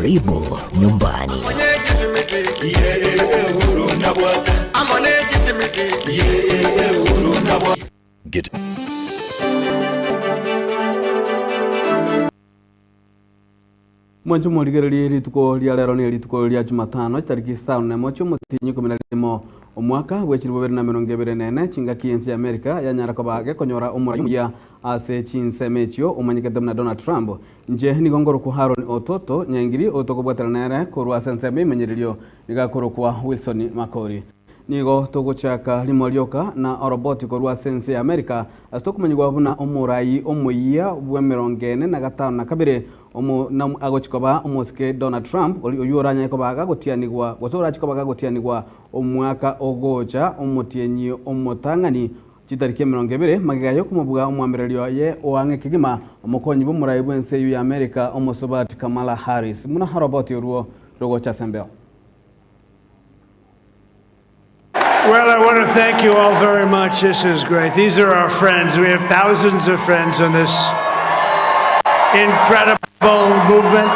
Karibu nyumbani. Get Mwanju murigereri rituko ria lero ni rituko ria Jumatano tariki 4 mutinyi 11 omwaka wechirwo 2024 chinga kienzi Amerika yanyara kobage konyora umuraya ase chinsemechio umanyikete na Donald Trump nje ni gongoro ku Haron Ototo nyangiri otokobwatanere korwa senseme menyererio nigakoro kwa Wilson Makori nigo togochaka limolioka na oroboti korwa sense Amerika astokumanyigwa buna omurayi omuya bwa 45 na agochikoba omoske Donald Trump oyuranya kobaga gotianigwa gosora chikobaga gotianigwa omwaka ogocha omutienyi omotangani chitariki 20 magigayo kumubuga omwambererio ye oange kigima omokonyi b'omurayi bwense ya Amerika omosobat Kamala Harris muna haroboti ruo rogocha sembeo. Well, I want to thank you all very much. This is great. These are our friends. We have thousands of friends on this incredible movement.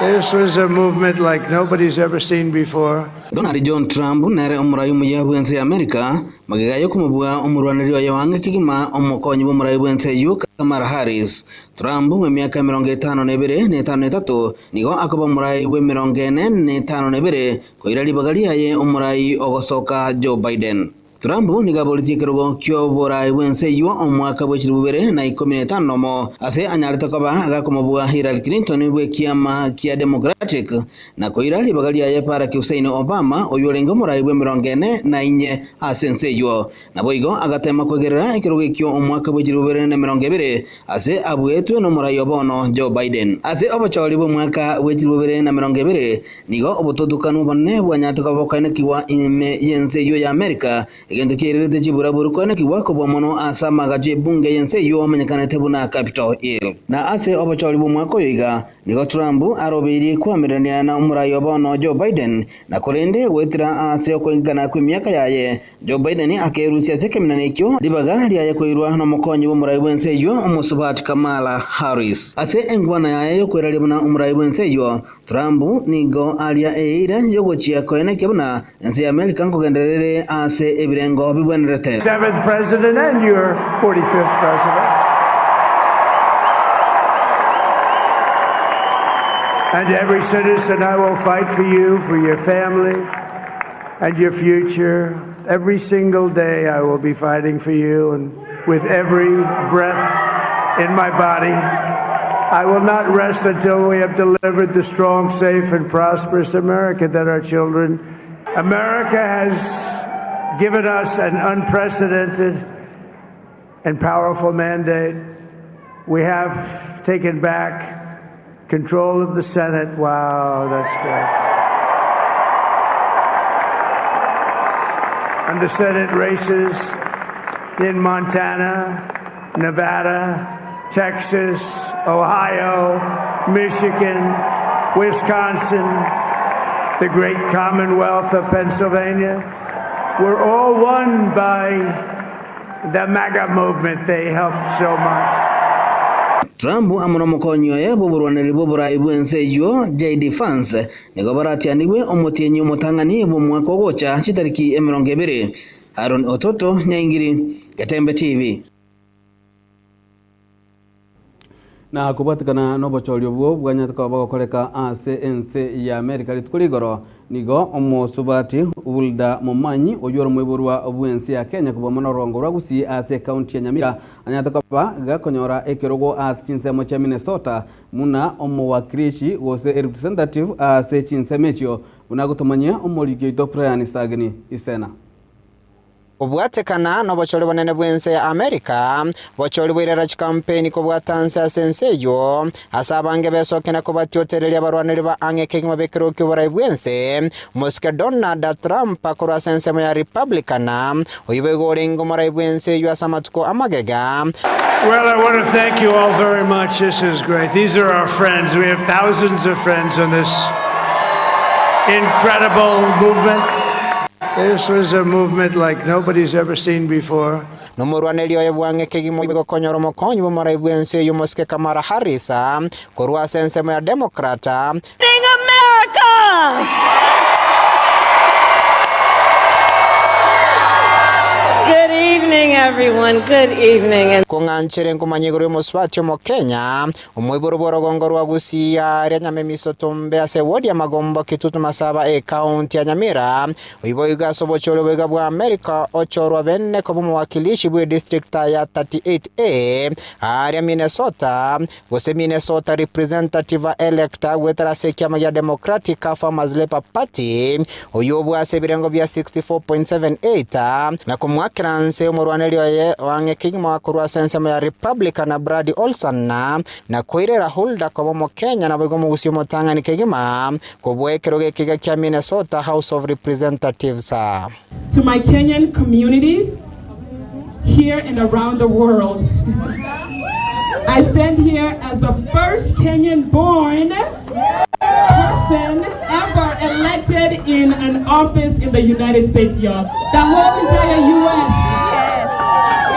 This was a movement like nobody's ever seen before. Donald John Trump nere omurayi muya bwense Amerika magigayo kumubuga omurwaniriro yawange kigima omokonyi b'omurayi bwense yu Kamala Harris. Trump we miaka 52 53 nigo akoba omurayi we 42 koira libagali yaye omurayi ogosoka Joe Biden. Trump nigapolitikero kyo borayi bwense yu omwaka bwechirubere na 15 mo ase anyarita koba agakomobuga Hillary Clinton bwe kiama kia Democratic na koira libagali yaye para Hussein Obama oyulengo murayi bwe 44 asense yu na boigo agatema kwegerera ikirogo kyo omwaka bwechirubere na 20 ase abwetwe no murayi obono Joe Biden ase obocholi bwe mwaka bwechirubere na 20 nigo obutodukanu bonne bwanyata kobokane kiwa ime yense yu ya Amerika egendo kirete chibura burukone kiwako bomono asama gaje bunge yense yo amenyekana tebuna Capitol Hill na ase obocholi bumwako yiga nigo Trump arobiri kwamirania na umurayi obono Joe Biden na kolende wetira ase okwingana ku myaka yaye Joe Biden akerusia sekeminanekyo libaga lyaye koirwa no mokonyi b'omurayi bwense yo omusubat Kamala Harris ase engwana yaye yokwera libuna umurayi bwense yo Trump nigo alia eira yogochia koene kebuna ense America ngogenderere ase ebirengo bibwenerete 7th president and your 45th president. And every citizen, I will fight for you, for your family, and your future. Every single day I will be fighting for you, and with every breath in my body, I will not rest until we have delivered the strong, safe, and prosperous America that our children. America has given us an unprecedented and powerful mandate. We have taken back control of the Senate. Wow, that's great. And the Senate races in Montana, Nevada, Texas, Ohio, Michigan, Wisconsin, the great Commonwealth of Pennsylvania. We're all won by the MAGA movement. They helped so much. Trump amono mokonyo ye boburwaneri boburayi bwense yo JD Vance nigo baratianigwe omutienyi omotangani bomwaka ogocha chitariki 20 Haron Ototo nyangiri Gatembe TV na kubatikana no bocholio bwo bwanyata ko bakoleka ase ense ya Amerika litukuligoro nigo omosubati Ulda Momanyi oyoro mweburwa obwense ya Kenya kubamana rongo ragusi ase county ya Nyamira anyata ko gakonyora ekirogo ase chinsemo cha Minnesota muna omowakirishi wose representative ase chinsemechio unagutomanya omoligyo Brian Sagni isena obwatekana no bocholi bonene bwense ya Amerika bocholi bwirera chikampeni ko bwatanse asenseyo asabange besokena ko batyoterelia abarwaneri ba ange kengwa bekero kyo barayi bwense moske Donald Trump akora sense ya Republicana oyibegorengo marayi bwense yo asamatuko amagega. Well, I want to thank you all very much. This is great. These are our friends. We have thousands of friends on this incredible movement. This was a movement like nobody's ever seen before. Nomurwanelio ya bwange kegimo bigokonyoro mokonyi bo marayi bwense yo moske Kamala Harris korwa sense ya Democrata. Good evening, everyone. Good evening. Kunganchere nkumanyiguru muswatyo mu Kenya umwiburuboro gongorwa gusia ria nyamemiso tombe ase wodi ya Magombo Kitutu Masaba county ya Nyamira uibo igaso bocholo bega bwa America ochorwa benne ko mwakilishi bwe district ya 38A area Minnesota gose Minnesota representative elector wetara sekiama ya Democratic Farmers Labor Party uyobu ase birengo bya 64.78 na kumwakiranse umurwaneli wange kigima kurwa sensema ya Republican na Brady Olson na koirera Hulda kwa bomo Kenya na bego mugusio motanga ni kigima kubwekeroge kiga kia Minnesota House of Representatives. To my Kenyan community here and around the world, I stand here as the first Kenyan born person ever elected in an office in the United States, y'all. The whole entire US.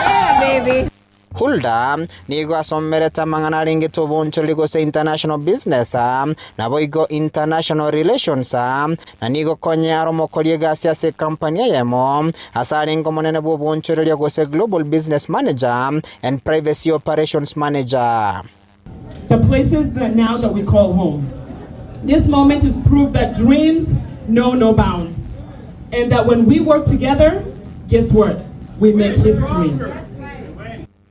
Yeah, baby. Hulda nigo asomereta mangana ringi to boncholi go se international business na boigo international relations na nigo konyaro mokolie gasia se company yemo asaringo monene bo boncholi go se global business manager and privacy operations manager. The places that now that we call home. This moment is proof that dreams know no bounds, and that when we work together, guess what? We make history.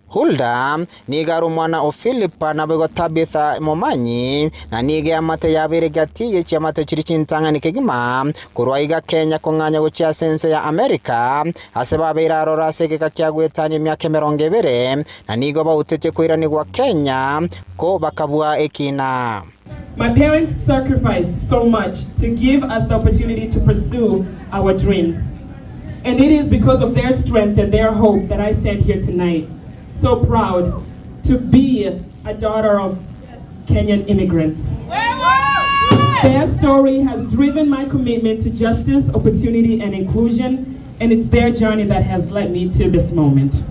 Hulda nigaru mwana o Philipa na bego Tabitha Momanyi na nige amate yabere gati yechi amate chirichintanga nikegima kurwaiga Kenya konganya gochia sense ya America aseba beira rora sege kakiagwetani myake merongevere na nigo ba utete koirani gwa Kenya ko bakabua ekina. My parents sacrificed so much to give us the opportunity to pursue our dreams. And it is because of their strength and their hope that I stand here tonight. So proud to be a daughter of Kenyan immigrants. Their story has driven my commitment to justice, opportunity, and inclusion, and it's their journey that has led me to this moment.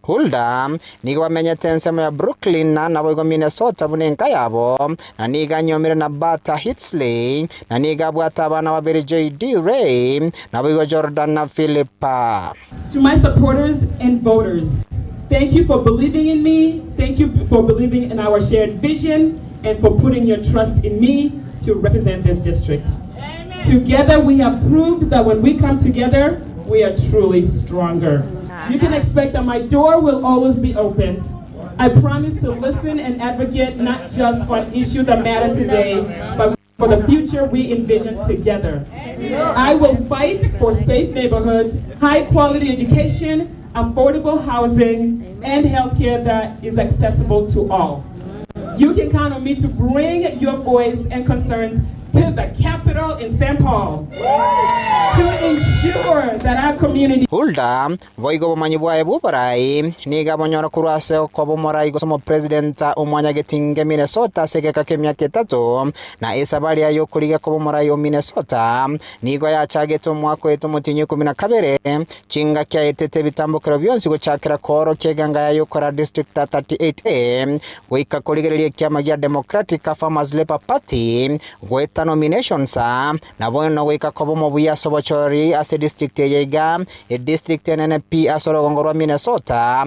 Hulda nigo wamenya tensema ya Brooklyn na boigo Minnesota bunenka yabo na niga nyomire na Bata Hitsley na niga bwata bana wabiri JD Ray na boigo Jordan na Philippa. To my supporters and voters, thank you for believing in me. Thank you for believing in our shared vision and for putting your trust in me to represent this district. Amen. Together we have proved that when we come together, we are truly stronger. You can expect that my door will always be opened. I promise to listen and advocate not just on issues that matter today, but for the future we envision together. I will fight for safe neighborhoods, high quality education, affordable housing, and healthcare that is accessible to all. You can count on me to bring your voice and concerns to the capital in St. Paul to ensure that our community. Hulda voigo manyibwa ebuparai niga bonyora kurase ko bomorai go somo president umwanya getinge Minnesota sege kakemya ketatu na isabali ya yokuriga ko bomorai o Minnesota nigo ya chageto mwako eto mutinyo 12 chinga kya etete bitambukiro byonsi go chakira koro keganga ya yokora district 38A goika koligerelie kyama gya Democratic Farmers Labor Party go nominations na bono goika ko bomo buya sobochori ase district yega e district NNP asoro gongorwa Minnesota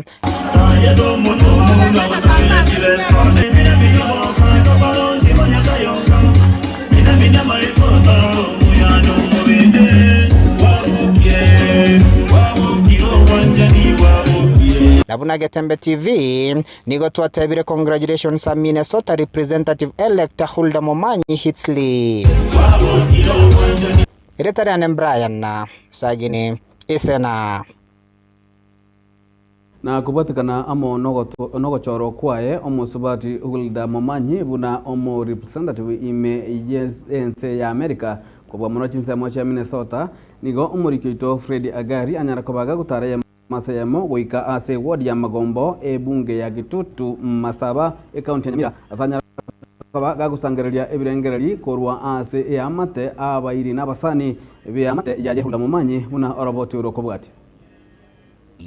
Nabuna Getembe TV nigo twatebire congratulations a Minnesota representative elect Hulda Momanyi Hitsley. Iretari anem Brian na sagini isena na kubatikana amo nogochoro kwae omo subati Hulda Momanyi buna omo representative ime yense ya America kwa muno chinse mo cha Minnesota nigo omurikito Freddy Agari anyara kobaga gutara masayamo goika ase ward ya Magombo bunge ya Kitutu Masaba county ya Nyamira asanya kobaga gusangereria ebirengereri korwa ase amate abairi nabasani bya amate ya Hulda Momanyi buna oroboti urokobwati.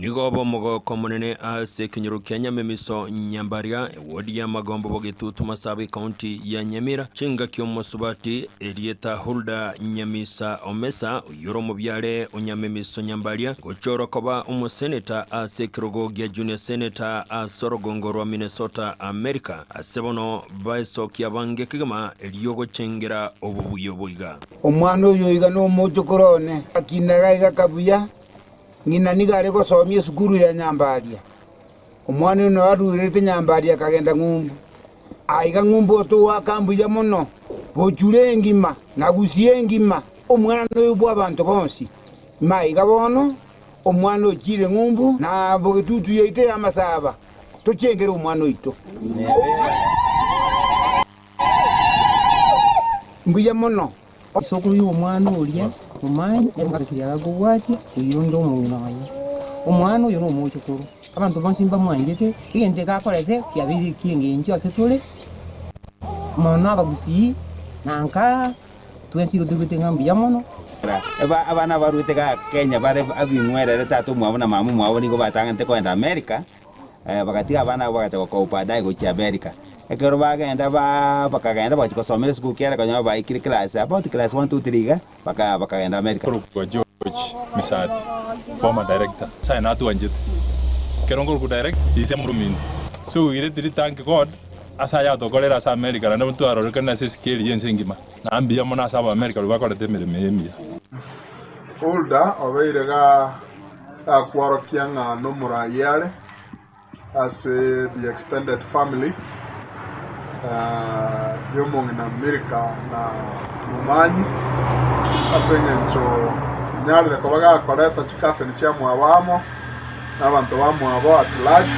nigobo mogoko munene ase Kinyoro Kenya memiso Nyambaria wodi ya Magombo Bogitutu Masabi County ya Nyamira chinga kiomusubati Elieta Hulda Nyamisa Omesa yoro mubyale unyamemiso Nyambaria gochoro koba umuseneta ase Kirogo gya Junior Senator Asorogongo wa Minnesota America asebono baiso kyabange kigama eliyogo chengera obubuyoboiga omwana oyo iga no mojokorone akinaga iga kabuya ngina nigare gosomia sukuru ya Nyambaria omwana no arurete Nyambaria kagenda ngumbu aiga ngumbu to wakambuya muno bochure ngima nagusie ngima omwana no bwa abantu bonsi maiga bono omwana okire ngumbu na Bogitutu yeite amasaba tochengera omwana oito mbuya muno sokuru y'omwana olya omanyi emukakiriaga gubwati uyundo omunaye omwana oyo n'omwokukuru abantu bansimba mwangete igente gakorete kyabiri kingenjo asetole mwana abagusi nanka twensigo tugutenga mbuya muno abana barute ga Kenya bare abinwerere tatu mwabo na mamu mwabo nigo batangante kwenda America bagatiga abana bagata ko upadai go cha America ekero bagenda bakagenda bakosomera school kera kanya baikire class about class 1 2 3 ga bakagenda America kwa George Misad former director sai na tu anjit kerongo ku direct ise murumin so ire diri thank God asa ya to kolera sa America na mtu aro kana se skill yense ngima na ambia mona sa America lubakora temere memi Hulda obeire ga akwaro kianga no murayale as the extended family yomong in America na mumanyi asengencho nyari de kobaga koreta chikase ni chamu awamo n'abantu bamwabo at large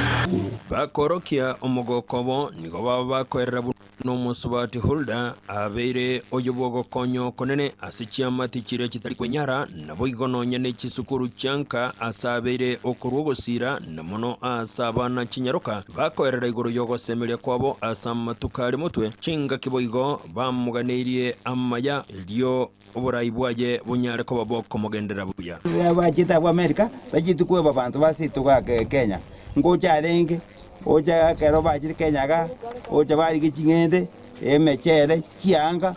bakorokia omogokobo nigo bakorera n'umusubati Hulda abeire oyobogo konyo konene asichiamati chire kitari kwenyara nabo igononya n'ekisukuru cyanka asabeire okurwogosira namono asabana kinyaruka bakorera igoro yogo semelia kwabo asamatukari mutwe chinga kiboigo bamuganiriye amaya elio oburayi bwaje bunyare ko baboko mugendera buya bajita kwa America bajitu kwa babantu basitu kwa Kenya ngoja renge oja kero bajiri Kenya ga oja bari gicingende emechere kianga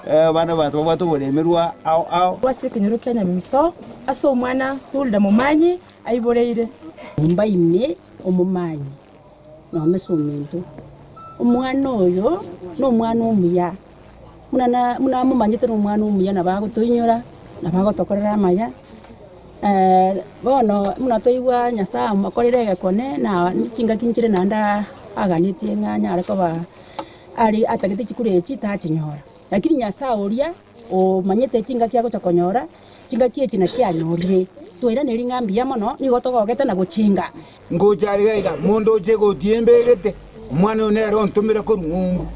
bana bantu bato bolemerwa au wase Kinyoro Kenya miso aso omwana Hulda mumanyi aiboreire mba ime omumanyi no mesuminto omwana oyo no mwana omuya muna mumanyite no mwana omuya nabagotoinyora nabagotokorera amaya bono muna toigwa Nyasaye makorire gekone na kinga kinchire nanda aganitie nganya ariko ba ari atagite chikurechi tachinyora lakini Nyasaye uria o manyete kinga kya gocha konyora kinga kiechi na kyanyorire twira neri ngambi ya mono ni gotogogete na guchinga ngojariga mundu je gotiembegete mwana onero ntumira ko ngumbu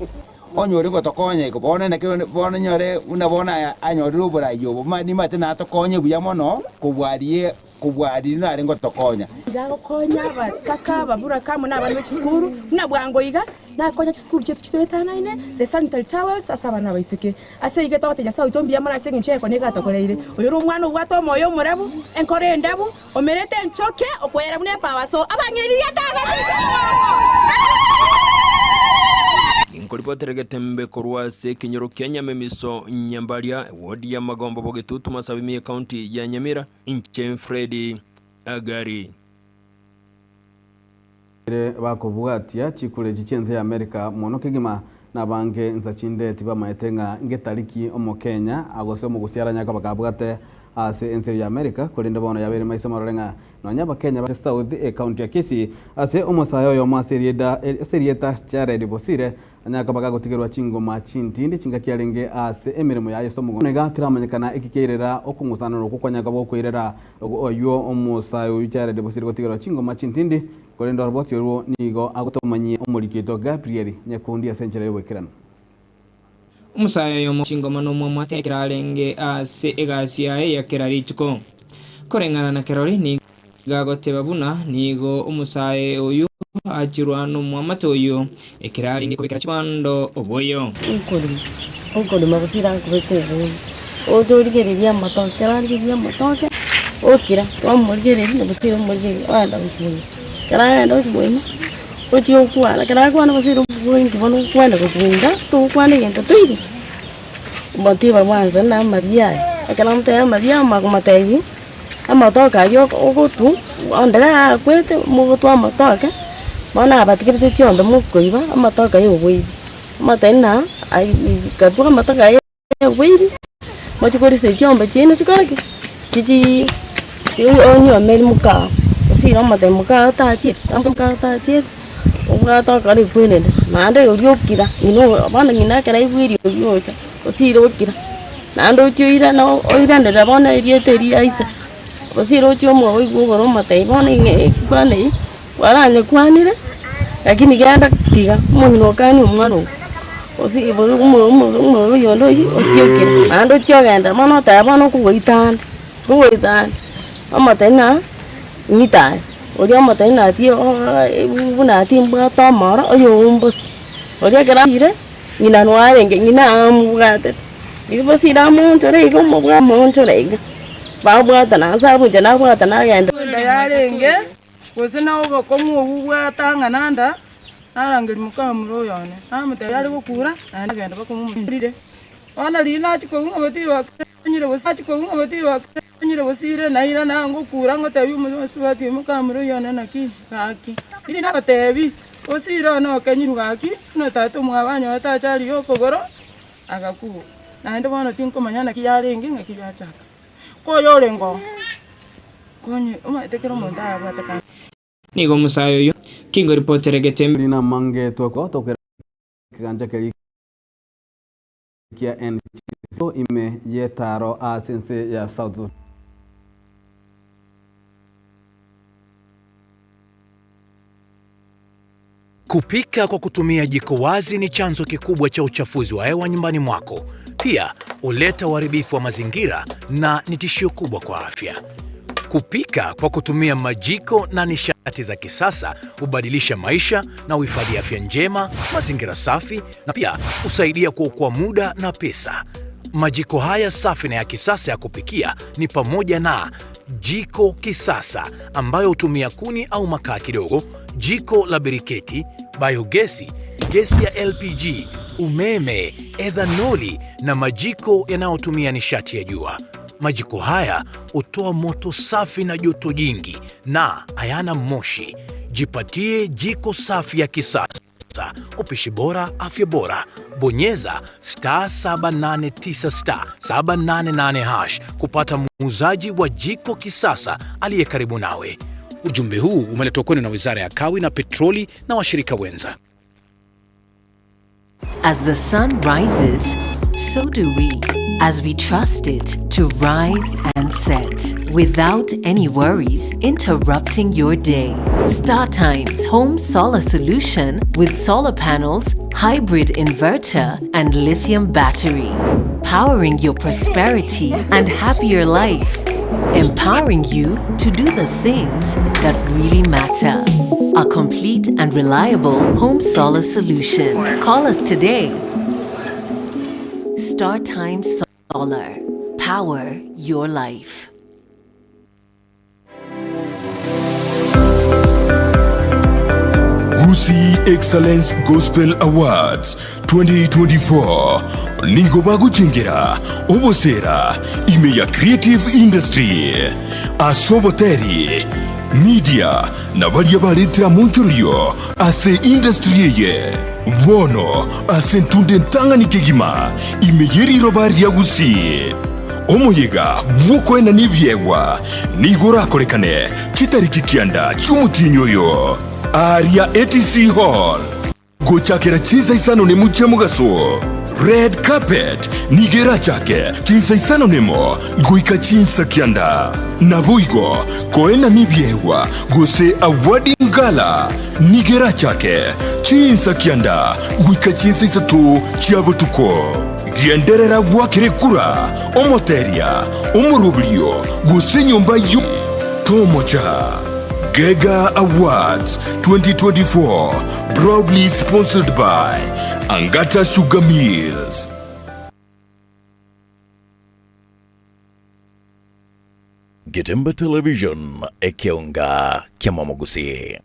onyore gotokonye ko bona ne bona nyore una bona anyore uburayo mani mate na tokonye buya mono kubwari nare ngotokonya gagokonya bataka babura kamwe n'abana b'ekisukuru na bwango iga nakonya ekisukuru chetu kitwetana ine the sanitary towels asabana baisike ase ige tote Nyasaye itombia mara ase ncheko ne gatokoreire oyo rumwana ugwato moyo murabu enkore ndabu omerete nchoke okwera mune power so abanyeri yatagase Inkoripoterege tembe korwa se Kinyoro Kenya memiso Nyambaria wodi ya Magombo Bogitutu Masabi County ya Nyamira inche Freddy Agari bakovuga ati chikure chichenze ya America mono kigima nabange nzachinde tiba maetenga ngetariki omo Kenya agose mu gusiaranya ka bakabugate ase ense ya America kolinde bono yabere maisa marorenga nonyaba Kenya ba South County ya Kisii ase omosayo yo serieta chare dibosire anyaka bagagotigerwa chingoma chintindi chinga kyalenge ase emirimo ya Yesu mugo nega tiramanyikana ikikeirera okungusanano kukwanyaka bo kwirera oyo omosayo chare dibosire gotigerwa chingoma chintindi kolinde roboti ro nigo agotomanyie omurikito Gabriel nyakundi asenjere yobekirana umusayo yo chingoma no mwa tekiralenge ase egasia ya kirarituko korengana na kerori ni gagoteba buna nigo umusaye oyu achirwano mwamatoyo ekirali ni kubikira chibando oboyo ukuri magusira kubekubu odorigereria matoke rarigeria matoke okira twamurigiriri na basira murigiri wanda kufunya kara ndo chibwema ochiyo kwala kara kwana basira kufunya kibono kwenda kufunya tu kwana yenda tuiri motiva mwanza na maria akala mtaya maria makumategi amatoka yo ogotu ondera kwete mugotu amatoka mana abatikirite chiondo mukoiba amatoka yo bwiri amatena ai katwa amatoka yo bwiri mochikori se chiombe chino chikoraki chichi onyo mel muka sira mate muka ta chi muka ta chi uga ta kari kwene nande yo kira ino bana ngina kara bwiri yo cha sira okira nando chuira no oira ndera bona irieteri aisa osiro chomo oigugoro mate bona ngekwane waranye kwanire lakini ganda tiga muno kani umaro osi ibo umo yondo otiokira nando chogenda mono ta bono kugoitan amatena nita ori amatena tio buna timba tomoro oyo umbos ori garire ngina noare ngina amugate ibo sira monchore igo mobwa monchore ba bwa tana sa bu jana bwa tana genda yarenge kusina ugo komu ubwa tanga nanda arangiri mukamuro yone amute yari gukura anda genda bakumumurire ona lina chiko ngabati wa nyire wasati ko ngabati wa nyire wasire na ira na ngukura ngotabi muswati mukamuro yone naki kaki ili na batebi osira no kanyiru kaki no tatu mwabanyo atachari yokogoro agakubo na ndo bana tinko manyana kiyarenge ngakiyachaka koyo rengo konye umatekero monda abataka nigo musayo yo kingo reporter getembe na mange toko tokera kiganja kali kia NCO ime yetaro a sense ya South Zone. Kupika kwa kutumia jiko wazi ni chanzo kikubwa cha uchafuzi wa hewa nyumbani mwako. Pia huleta uharibifu wa mazingira na ni tishio kubwa kwa afya. Kupika kwa kutumia majiko na nishati za kisasa hubadilisha maisha na uhifadhi afya njema, mazingira safi na pia husaidia kuokoa muda na pesa. Majiko haya safi na ya kisasa ya kupikia ni pamoja na jiko kisasa ambayo hutumia kuni au makaa kidogo, jiko la biriketi, biogesi, gesi ya LPG, umeme, ethanoli na majiko yanayotumia nishati ya jua. Majiko haya hutoa moto safi na joto jingi na hayana moshi. Jipatie jiko safi ya kisasa. Upishi bora, afya bora. Bonyeza *789 *788# kupata muuzaji wa jiko kisasa aliye karibu nawe. Ujumbe huu umeletwa kwenu na Wizara ya Kawi na Petroli na washirika wenza. As the sun rises, so do we, as we trust it to rise and set without any worries interrupting your day. StarTimes Home Solar Solution with solar panels, hybrid inverter, and lithium battery. Powering your prosperity and happier life. Empowering you to do the things that really matter. A complete and reliable home solar solution. Call us today. StarTimes Solar. Power your life. Gusii Excellence Gospel Awards 2024 nigo baguchingira obosera ime ya creative industry asoboteri media na balia baletera monchorio ase industry ye bono ase ntunde ntangani kegima ime yeri robari ya Gusii omoyega bwoko ena nibyegwa nigora korekane kitariki kianda cyumutinyoyo Aria ATC Hall gochakera chiza isano ne muche mugaso red carpet nigera chake chinsa isano nemo goika chinsa kianda nabuigo koena nibyewa gose awadi ngala nigera chake chinsa kianda goika chinsa isatu chiabotuko genderera gwakire kura omoteria omurublio gose nyumba yu tomocha Gega Awards 2024, proudly sponsored by Angata Sugar Mills. Getembe Television ekeunga kia Mwamogusi.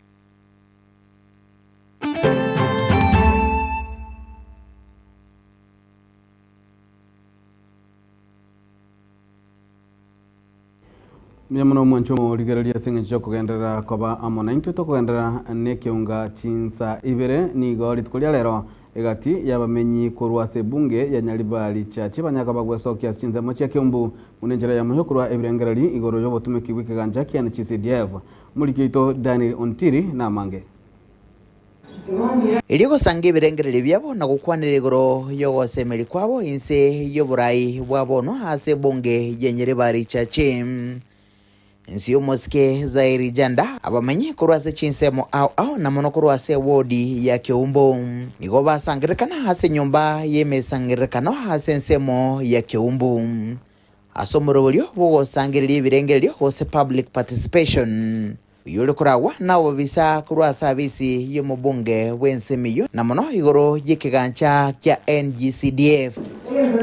Myamuno mwanchomo ligerelia singicho kugendera koba amonantu to kugendera nekeunga chinsa ibere ni goli tukulia lero egati yabamenyi kurwa sebunge ya Nyaribari chachi banyaka bagwesokia chinza mochya Kiumbu munenjera ya muhyokurwa ebirengerali igoro yobo tumekibwike ganja kiana CDF mulikito Daniel Ontiri na mange Iligo sange birengerali byabo na gukwanira igoro yogosemeri kwabo inse yoburai bwabono hase bunge ya Nyaribari chachi Nsiyo moske Zairi Janda abamenye kurwase chinsemo au na mono kurwase wodi ya Kiumbu nigo basangirikana hase nyumba yeme sangirikana hase nsemo ya Kiumbu asomorolyo bogo sangirili birengelyo hose public participation yule kurawa na wabisa kurwasa bisi yomubunge wensemiyo na mono igoro yikigancha kya NGCDF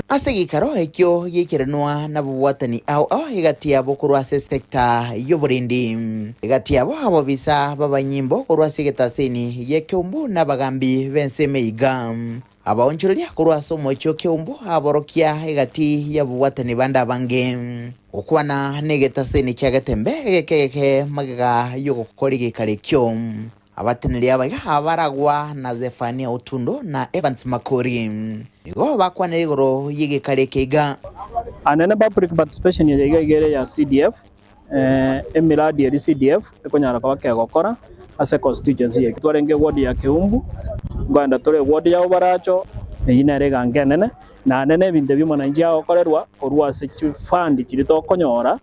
Asegikaro ekyo yikirenwa na buwatani au higatia bokurwase sekta yoburindi higatia bo abo bisa babanyimbo kurwase getaseni ye Kiumbu na bagambi bensemeiga abaonchulia kurwaso mocho Kiumbu aborokia higati ya buwatani banda bange okwana negetaseni kyagatembe keke magaga yoko koligi kalekyo abatenelia baga abaragwa na Zefania Otundo na Evans Makori nigo bakwana igoro yige kalekega anene public participation ya igere ya CDF emiradi ya CDF ekonyara kwa kegokora ase constituency ya twarenge ward ya Kiumbu nganda tore ward ya Obaracho eyinere gangenene na nene binde bimwananji akokorerwa orwase fund kirito konyora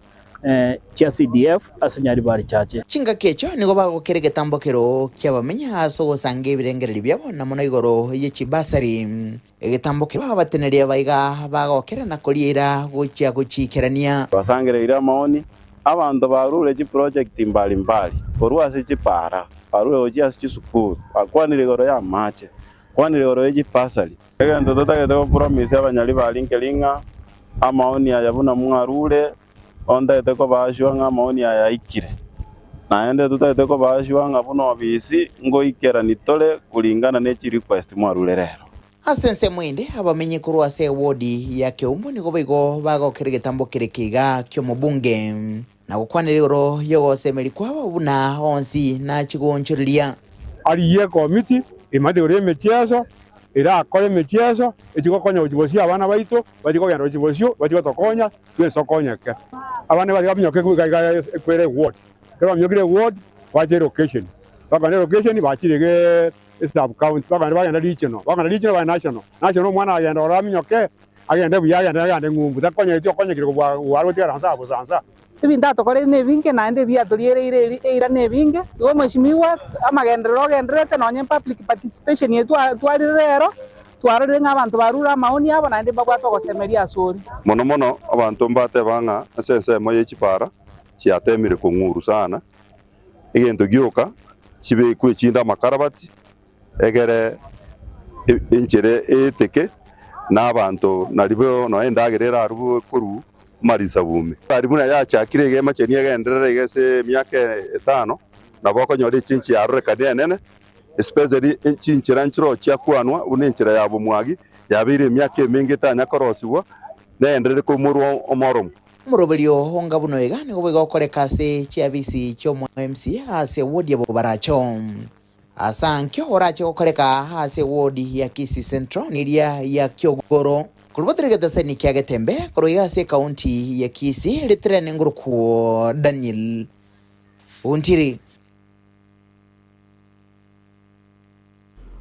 chia CDF ase Nyaribari chache chinga kecho nigo bagokerege tambokero kyabamenya aso gosange birengereri byabo na mono igoro yechibasari egetambokero abateneria baiga bagokera na kolira gochia gochikerania basangereira maoni abantu barure chi project mbali orwase chipara barure oja sukuru akwanire igoro ya mache kwanire igoro yechipasari egento totagete promise abanyaribari nkelinga amaoni ayabuna mwarure onda eteko bashwa nga maoni ya ikire naende tutateko bashwa nga buno bisi ngo ikera nitole kulingana ne request mwarure rero asense mwende abamenye kurwase wodi ya Kiumbu nigo bigo bagokerege tambokerekiga kyo mubunge na gukwaniriro yogosemeri kwabo buna onsi na chigonchurilia ariye committee imade ore mechezo ira akore mechezo echigokonya ujibosia abana baito bagikogenda ujibosio bajigotokonya twesokonya ke abana bali babinyoke kwere ward kaba myogire ward baje location bagane location bachirege sub county baganda regional ba national mwana agenda oraminyoke agenda buyagenda ngumbu takonya ityo konya kiriko waro tera sansa busansa ibinda tokore ne binge naende bia toliere ira ne binge go mweshimiwa amagendero gendrete nonye public participation yetu twarirero twarore nk'abantu barura maoni abo naende bagwato gosemeria sori mono abantu mbate banga asense moye chipara chiatemire kunguru sana egento gyoka chibe kwechinda makarabati egere inchere eteke n'abantu naribo no endagerera arubu kuru marisa bume aribuna yachakire gema chenia genderere gese myaka 5 naboko nyori chinchi yarore kadenene especially chinchira nchiro cyakwanwa unenchira yabo mwagi yabire myaka mingi tanya korosiwa nendere ko muru omoromo murobelio honga bunoega nigo bigokoreka se chiabisi cyo mu MC ase wodi abo baracho asankyo orache gokoreka ase wodi ya Kisii Central niria ya Kyogoro kulboterega seni kyagetembe koroya se county ya Kisii litrene nguruko Daniel Ontiri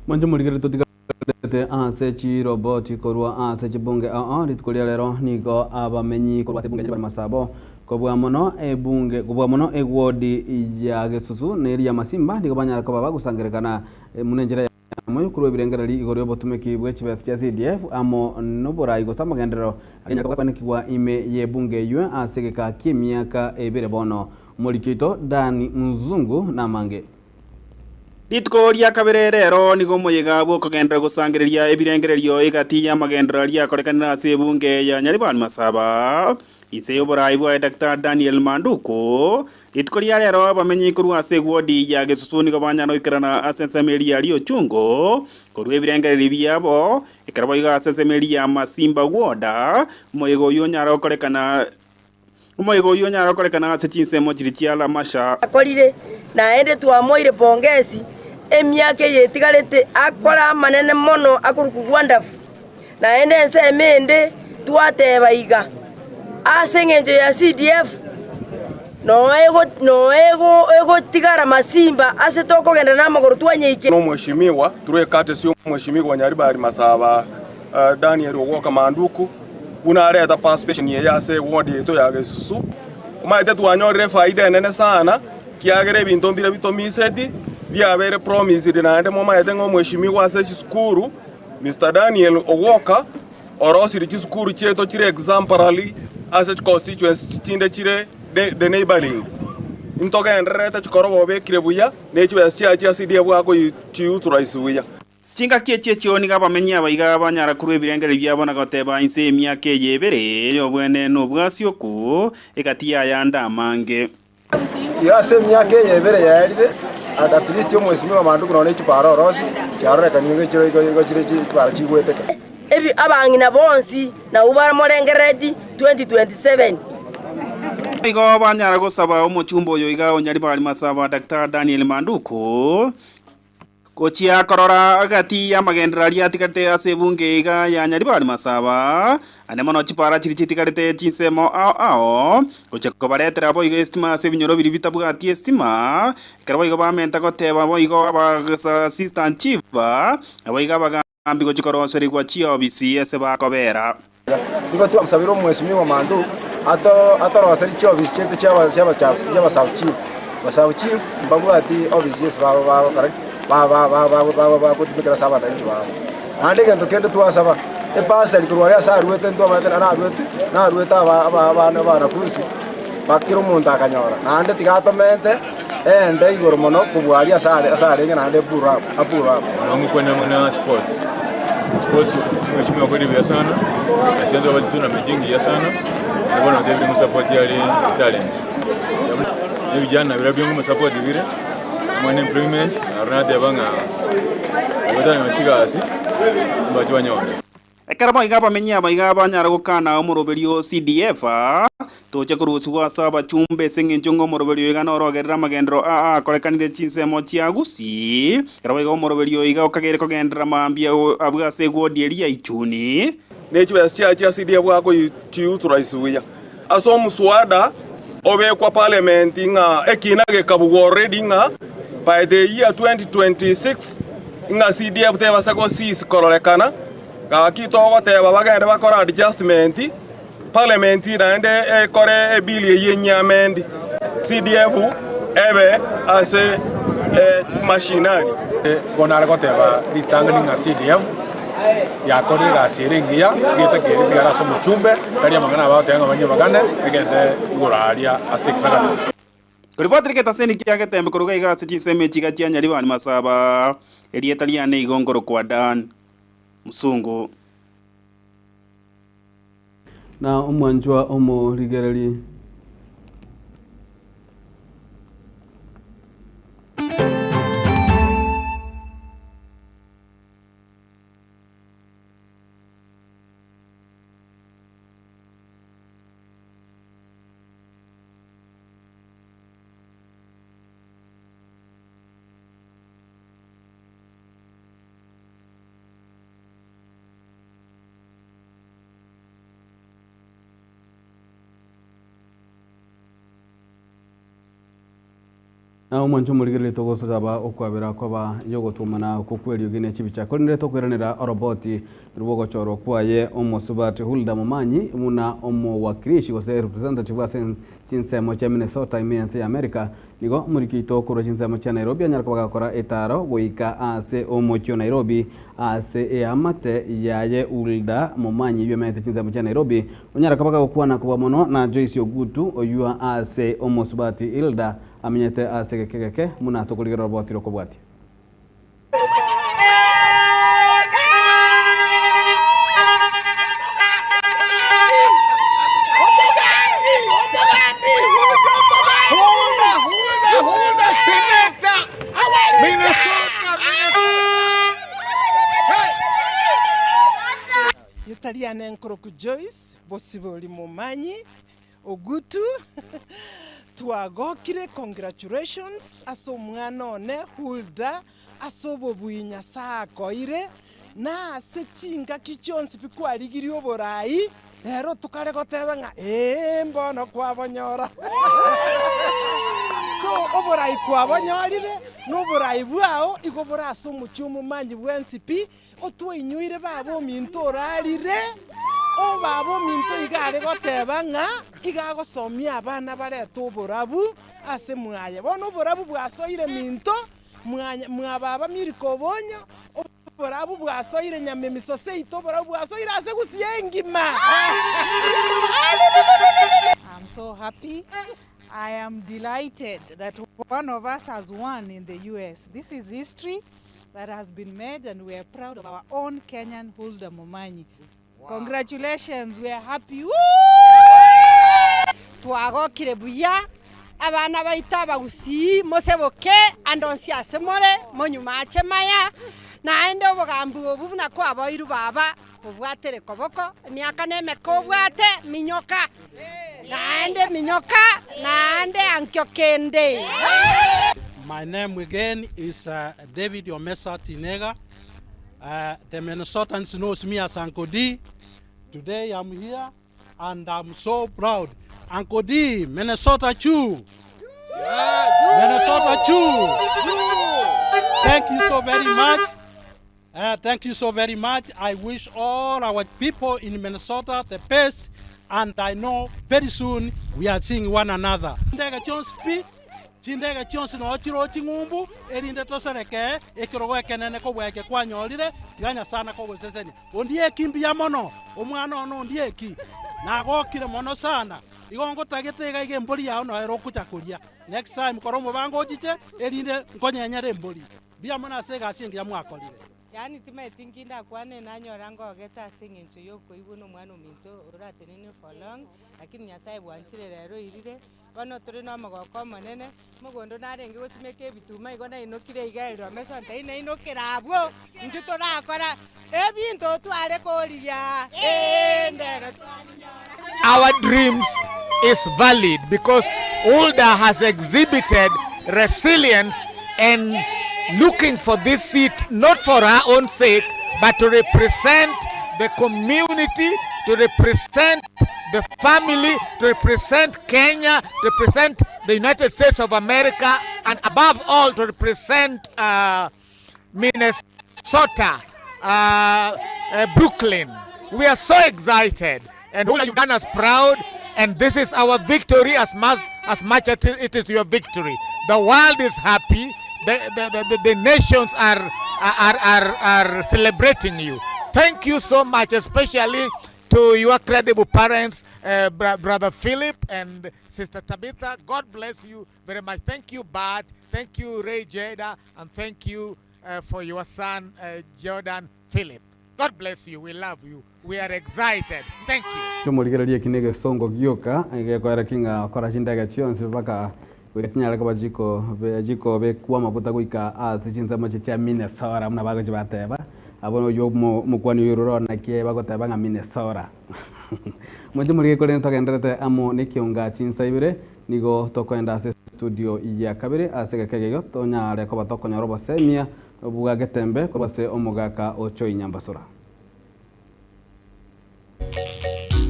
Manje muligere totigate ase chi robot korwa ase chibunge litkolia lero nigo abamenyi korwa se bunge ya Masabo kobwa mono egwodi ya Gesusu neri ya Masimba nigo banyara ko bagusangerekana munenjera ya moyo kurwe birengerali igoro botumeki bwechibya CDF amo nobora igo samagendero anyaka kwanikwa ime ye bunge yue asegeka kimyaka ebere bono mulikito Dani Mzungu na mange Ritko ria kabere rero nigo muyiga bwo kugendera gusangireria ebirengererio igati ya magendera ria korekanira sebunge ya Nyaribani Masaba ise yoborai bwa Dr. Daniel Manduko ritko ria rero bamenyi kurwa segwodi ya gesusuni ko banyano ikrana asensameria rio chungo kurwe ebirengererio byabo ikarabo iga asensameria Masimba woda muyigo yonyaro korekana umuyigo yonyaro korekana sechinse mochiritia la masha akorire naende twamoire pongezi emyaka yetigarete akora manene mono akuruku wonderful naende nsemende twateba iga asengenjo ya CDF noego tigara Masimba ase tokogenda namagoro twanyeike no mheshimiwa turekate sio mheshimiwa Nyaribani Masaba Daniel Owoka Manduku unareta participation yase ward yetu ya Gesusu umaite twanyorire faida nene sana kiagere bintu mbira bitomiseti byabere promised naende momaite ngo mheshimiwa ase skuru Mr. Daniel Owoka orosiri chiskuru cheto chire exemplarily ase constituency tinde chire the neighboring intoka endereta chikorobo bekire buya nechibesya cha CDF wako chiuturais buya Chinga kiechio ni gabamenyi abaiga banyara kuru ebirengere byabona goteba inse emyaka yebere yobwene nobwasio ku ekatia yanda mange yase emyaka yebere yarire at least yo mheshimiwa Manduku none chiparo rosi charoreka ninge chire chiparo chigweteka ebi abangina bonsi na ubara morengeredi 2027 igo banyara gosaba omochumbo yo iga Nyaribani Masaba Dr. Daniel Manduku Kochia korora agati ya magendera ria tikate ase bunge iga ya Nyaribani Masaba anemono chipara chiri chitikate chinsemo ao koche kobaretera bo iga estima ase binyoro biri bitabwati estima ikarabo iga bamenta goteba bo iga aba assistant chief abo iga bagambi gochikoroseri kwa chiobisi ase bakobera niko tu amsabiro mheshimiwa Manduku atoroseri chiobisi chetu chaba sub chief mbabwati obisi yes ba correct ba kutumikira saba na njiwa ande gento kende twasaba epasa likurwaria saruete ndo amatena na rueta aba fusi bakiro mundu akanyora ande tigatomente ende igoro mono kubwaria sare ngena ande apura wangu kwenda na sports mheshimiwa kweli vya sana asianza watu tuna meeting ya sana ndio ndio ndio support ya talent ni vijana bila biongo support vile mwana employment arunade abanga abotana matigasi mbaje banyone ekarabo iga bamenyi abaiga banyara gukana omuroberio CDF toche kuruswa saba chumbe sengenjongo muroberio iga norogerera magendero korekanire chinsemo chiagusi ekarabo iga omuroberio iga okagere kogendera mambia abwase gwodieria ichuni nechibesya cha CDF wako chiuturais buya aso muswada obekwa parliament nga ekinage kabugo already nga by the year 2026 nga CDF teba sako sis kororekana gakito goteba bagende bakora adjustment parliament naende ekore bill yenyamendi CDF ebe ase machinari gonare goteba ritangani nga CDF yakore gasiringia gita kiri tigara so muchumbe taria magana ba tenga banye bagane egende iguraria asiksaga Kuripotri ke taseni kia tembe kuruga iga sechiseme chigatia Nyaribani Masaba erieta liane igongoro kwa Dan Musungu na umwanjwa omo ligerali na umwanju muligirire togosaba okwabera kwaba yogotumana kokwerio gine chibicha konire tokweranira oroboti rubogochoro kwaye omosubati Hulda Momanyi muna omo wakilishi gose representative wa chinsemo cha Minnesota imense America nigo murikito kuro chinsemo cha Nairobi anyarko bagakora etaro goika ase omocho Nairobi ase amate yaye Hulda Momanyi yemete chinsemo cha Nairobi onyarko bagakwana kuba mono na Joyce Ogutu oyua ase omosubati Hilda amenyete asegekeke muna tokuligera roboti rokobwati Italian Nkoroku Joyce, Bosiboli Momanyi, Ogutu, Tuagokire, congratulations, aso mwana one, Hulda, aso bobuinya saa koire, na se chinga kichonsi pikwarigiri oborai, ero tukare goteba nga, mbono kwabonyora. So oborai kwabonyorire, n'oborai bwao, igo boraso muchumu manji bwensipi, otwo inyuire babo mintorarire, o babo minto igare goteba nga, igagosomia abana bareto oborabu, ase mwaye. Bono oborabu bwasoire minto, mwababa miriko bonyo, oborabu bwasoire nyame misose ito, oborabu bwasoire ase gusiengima. I'm so happy. I am delighted that one of us has won in the US. This is history that has been made, and we are proud of our own Kenyan Hulda Momanyi. Wow. Congratulations, we are happy. Twagokire buya abana baita bagusi moseboke andonsi asemore monyuma achemaya naende obugambu obu nako aboiru baba obwatere koboko emyaka nemeka obwate minyoka naende minyoka naende ankyokende. My name again is David Omesa Tinega. The Minnesotans knows me as Uncle D. Today I'm here and I'm so proud. Uncle D, Minnesota Chew. Minnesota Chew. Thank you so very much. Thank you so very much. I wish all our people in Minnesota the best, and I know very soon we are seeing one another. Chindega chonsi no chiro chingumbu erinde tosereke ekirogo ekenene ko bweke kwanyorire ganya sana ko guseseni ondie kimbia mono omwana ono ondie ki na gokire mono sana igongo tagitega ige mbori yao no ero kuchakuria next time koromo bango jiche erinde nkonyenyere mbori bia mona sega asingira mwakorire yani time tinginda kwane nanyorango ogeta singincho yoko ibuno mwana ominto oratenene for long lakini nyasaye bwanchire rero irire kono turi no magoko manene mugondo narenge gosimeke bituma igona inokire igairo meso ntaina inokira abwo njuto nakora ebinto tware koriya endero. Our dreams is valid because Hulda has exhibited resilience and looking for this seat not for her own sake but to represent the community, to represent the family, to represent Kenya, to represent the United States of America, and above all to represent Minnesota, Brooklyn. We are so excited, and Hulda Uganda is proud, and this is our victory as much as it is your victory. The world is happy. The nations are celebrating you. Thank you so much, especially to your credible parents, Brother Philip and Sister Tabitha. God bless you very much. Thank you, Bart. Thank you, Ray Jada. And thank you for your son, Jordan Philip. God bless you. We love you. We are excited. Thank you. Tumurigereria kinege songo gioka agekwara kinga kora chindaga chionse baka wekinyara kwa jiko be kwa mabuta guika athinza mache cha Minnesota muna bago chibateba abono yo mukwani yururo na kie bago teba nga Minnesota muje muri ko ren tokenderete amo nikionga chinsa ibire nigo tokwenda se studio ya kabire asega kegego tonyare ko batokonya robo semia obuga getembe ko base omugaka ocho inyambasura.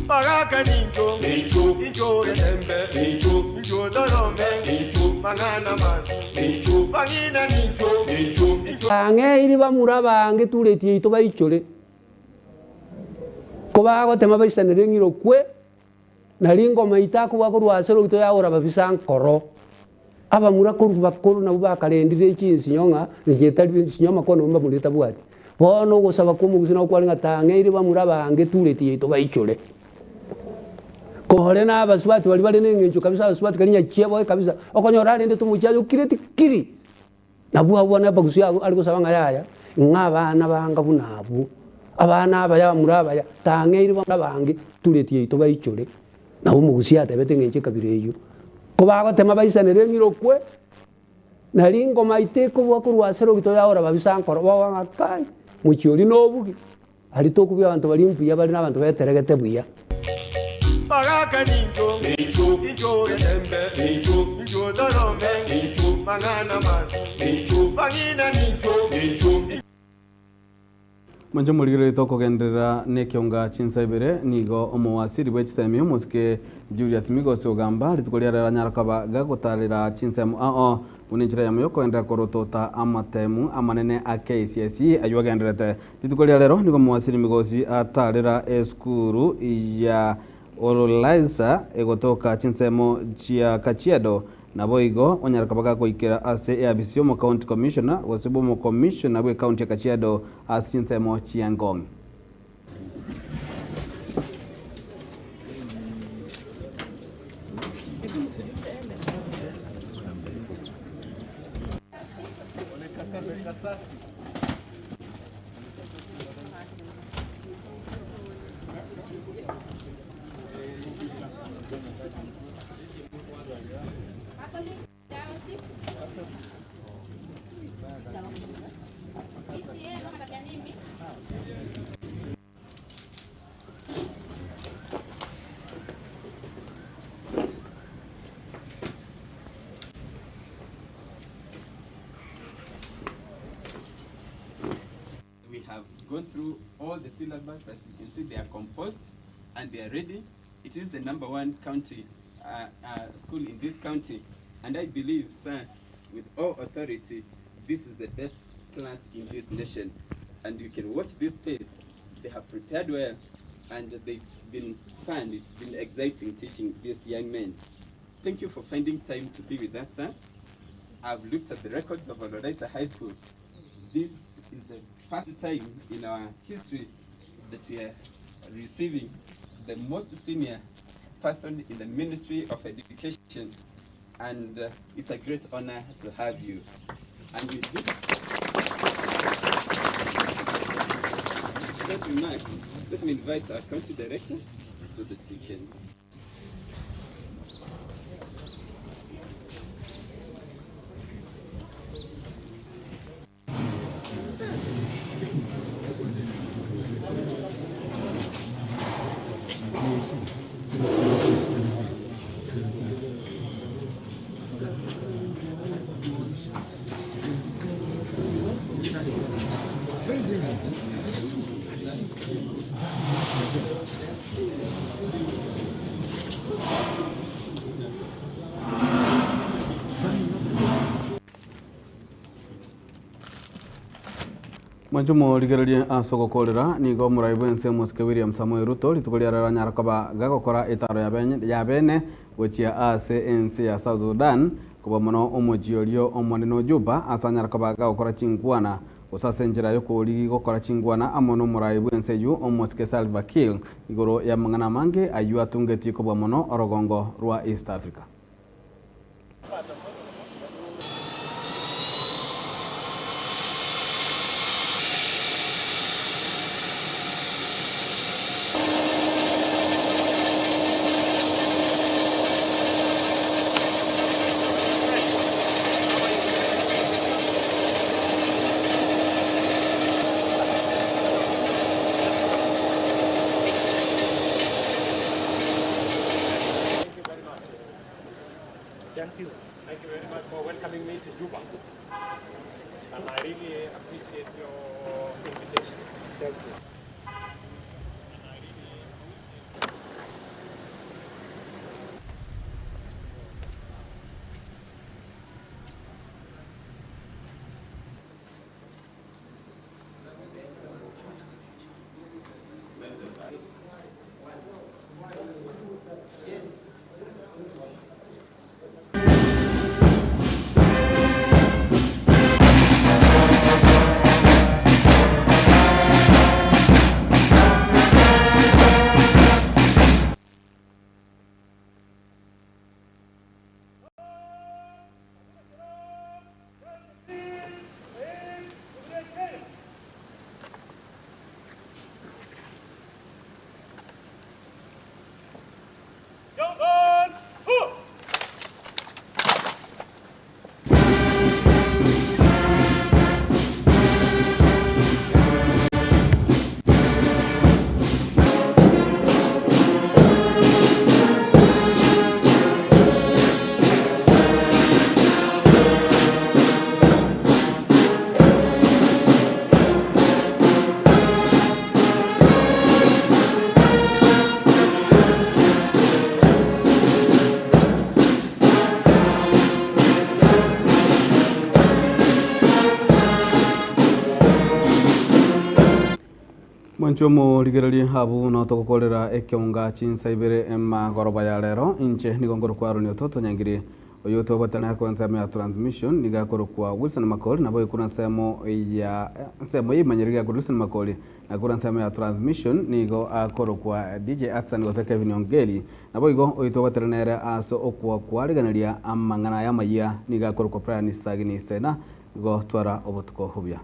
Bagaka ninjo, ninjo getembe, ninjo dorome, mangana mazi, bangina ninjo. Ange iri bamura bange turetie ito baichore. Koba gotema baisanere ngiro kwe na lingo maita ko bakorwasero ito ya ora babisa nkoro. Abamura koruba koru na bakarendire chinsi nyonga njetali sinyoma kono mba muleta bwati. Bono gosaba ko mugusina ko alinga tange iri bamura bange turetie ito baichore. Kohore na abaswati bali bali nengencho kabisa abaswati kaninya chiebo kabisa okonyora rende tumuchaje ukireti kiri nabu abona bagusi aliko sabanga yaya ng'abana banga bunabu abana abaya murabaya tangeiri bangi tuletie ito baichore na umugusi atebete ngenche kabire iyo ko bagotema baisanere ngirokwe nari ngoma iteko bwakurwasero gito yaora babisankoro bawanga kai muchiori nobugi ari tokubya abantu bari mpiya bari n'abantu beteregete buya Bagaka ninjo, ninjo rembe, ninjo dorome, ninjo mangana man, ninjo bangina ninjo. Manje muligire toko gendera ne kyonga chinsebere nigo omowasiri bwechisemi musike Julius Migosi ogamba litukolera nyarakaba gagotalira chinsemu uninjira ya muyoko enda korotota amatemu amanene a KCSE ayuagenderete litukolera lero nigo omowasiri Migosi atalira eskuru ya Orolaiza egotoka chinsemo chia Kachiado naboigo onyarakaba goikera ase abisio mo county commissioner wasibo mo commissioner we county Kachiado as chinsemo chiangong. We have gone through all the syllabus. As you can see, they are composed and they are ready. It is the #1 county school in this county, and I believe, sir, with all authority, this is the best class in this nation. And you can watch this space. They have prepared well, and it's been fun. It's been exciting teaching these young men. Thank you for finding time to be with us, sir. I've looked at the records of Oloraisa High School. This is the first time in our history that we are receiving the most senior person in the Ministry of Education, and it's a great honor to have you. And with this short remarks, let me invite our county director so that he can. Manjumo ligereria asogokolera nigo muraibu ense Muske William Samuel Ruto litukolera nyarakaba gagokora itaro ya bene wechia ase ense ya South Sudan kuba mono omojiorio omoneno Juba asa nyarakaba gagokora chingwana usase njira yokoli gokora chingwana amono muraibu ense yu Muske Salva Kiir igoro ya mangana mange ayu atungeti kuba mono orogongo rwa East Africa. Thank you. Thank you very much for welcoming me to Juba. And I really appreciate your invitation. Thank you. muchomo ligerali habu no tokokorera ekyonga chinsa ibere emma goroba ya lero inche nigongoro kwa runyo toto nyangiri oyo to batana ko nsema ya transmission nigakoro kwa Wilson Makoli nabo ikuna nsemo ya nsemo yimanyiriga kwa Wilson Makoli na kuna nsema ya transmission nigo akoro kwa DJ Axan go Kevin Ongeli nabo igo oyo to batana aso okwa kwariganira amangana ya maya nigakoro kwa Brian Sagini sena go twara obotuko hubya